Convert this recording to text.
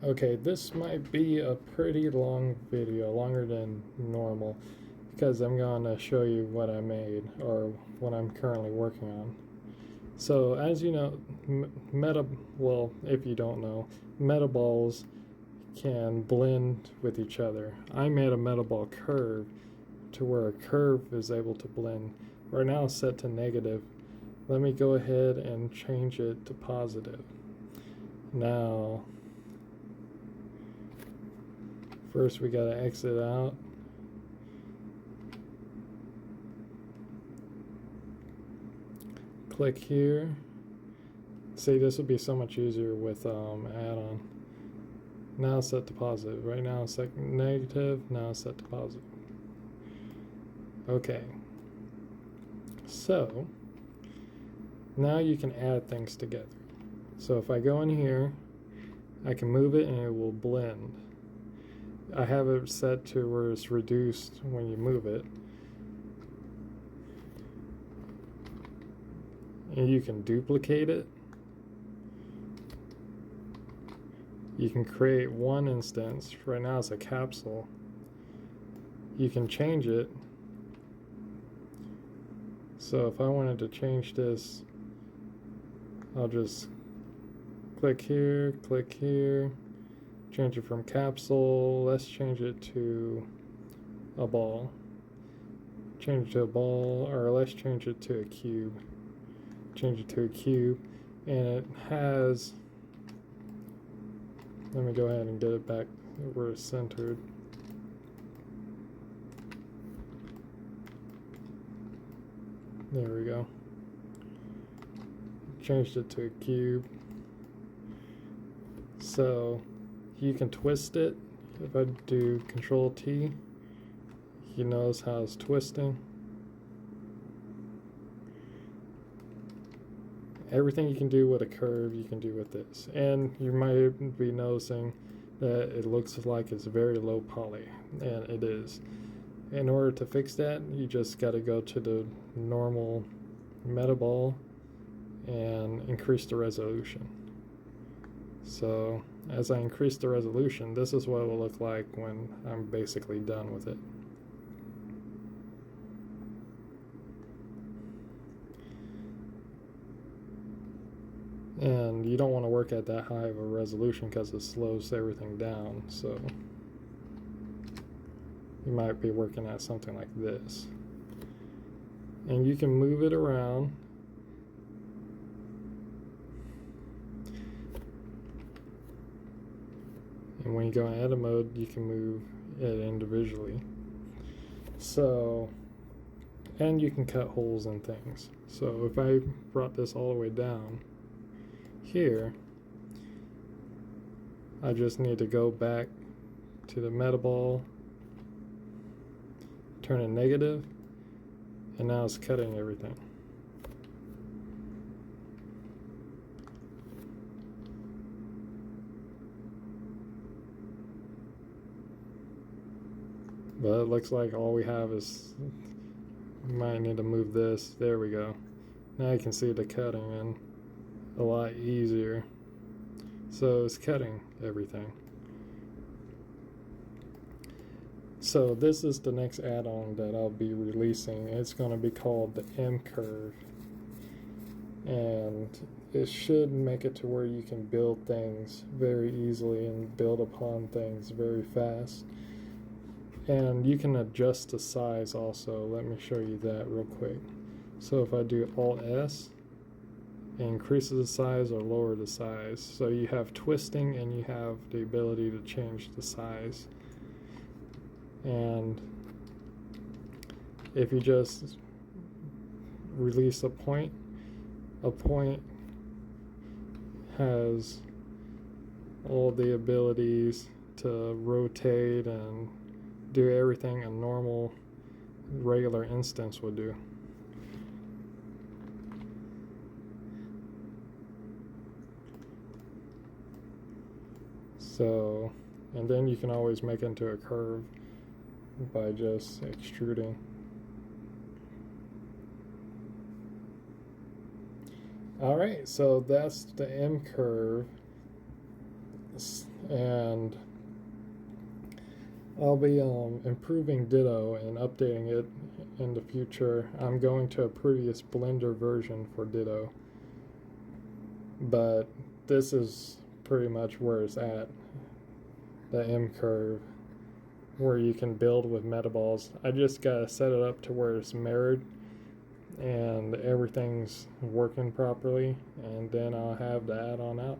Okay, this might be a pretty long video, longer than normal, because I'm going to show you what I made, or what I'm currently working on. So, as you know, well, if you don't know, metaballs can blend with each other. I made a metaball curve to where a curve is able to blend. Right now it's set to negative. Let me go ahead and change it to positive. Now, first we gotta exit out. Click here. See, this would be so much easier with add-on. Now it's set to positive. Right now it's set negative. Now it's set to positive. Okay. So now you can add things together. So if I go in here, I can move it and it will blend. I have it set to where it's reduced when you move it. And you can duplicate it. You can create one instance. Right now it's a capsule. You can change it. So if I wanted to change this, I'll just click here, change it from capsule. Let's change it to a ball. Change it to a ball, or let's change it to a cube. Change it to a cube, and it has, let me go ahead and get it back where it's centered. There we go. Changed it to a cube. So you can twist it. If I do Control T, you notice how it's twisting. Everything you can do with a curve, you can do with this. And you might be noticing that it looks like it's very low poly, and it is. In order to fix that, you just got to go to the normal metaball and increase the resolution. So as I increase the resolution, this is what it will look like when I'm basically done with it. And you don't want to work at that high of a resolution because it slows everything down. So you might be working at something like this. And you can move it around. And when you go in edit mode, you can move it individually. So, and you can cut holes in things. So if I brought this all the way down here, I just need to go back to the metaball, turn it negative, and now it's cutting everything. But it looks like all we have is, we might need to move this. There we go. Now you can see the cutting and a lot easier. So it's cutting everything. So this is the next add-on that I'll be releasing. It's going to be called the M curve, and it should make it to where you can build things very easily and build upon things very fast. And you can adjust the size also. Let me show you that real quick. So if I do Alt S, it increases the size or lower the size. So you have twisting and you have the ability to change the size. And if you just release a point has all the abilities to rotate and do everything a normal regular instance would do. So, and then you can always make it into a curve by just extruding. Alright, so that's the M curve. and I'll be improving Ditto and updating it in the future. I'm going to a previous Blender version for Ditto, but this is pretty much where it's at, the M curve, where you can build with metaballs. I just gotta set it up to where it's mirrored and everything's working properly, and then I'll have the add-on out.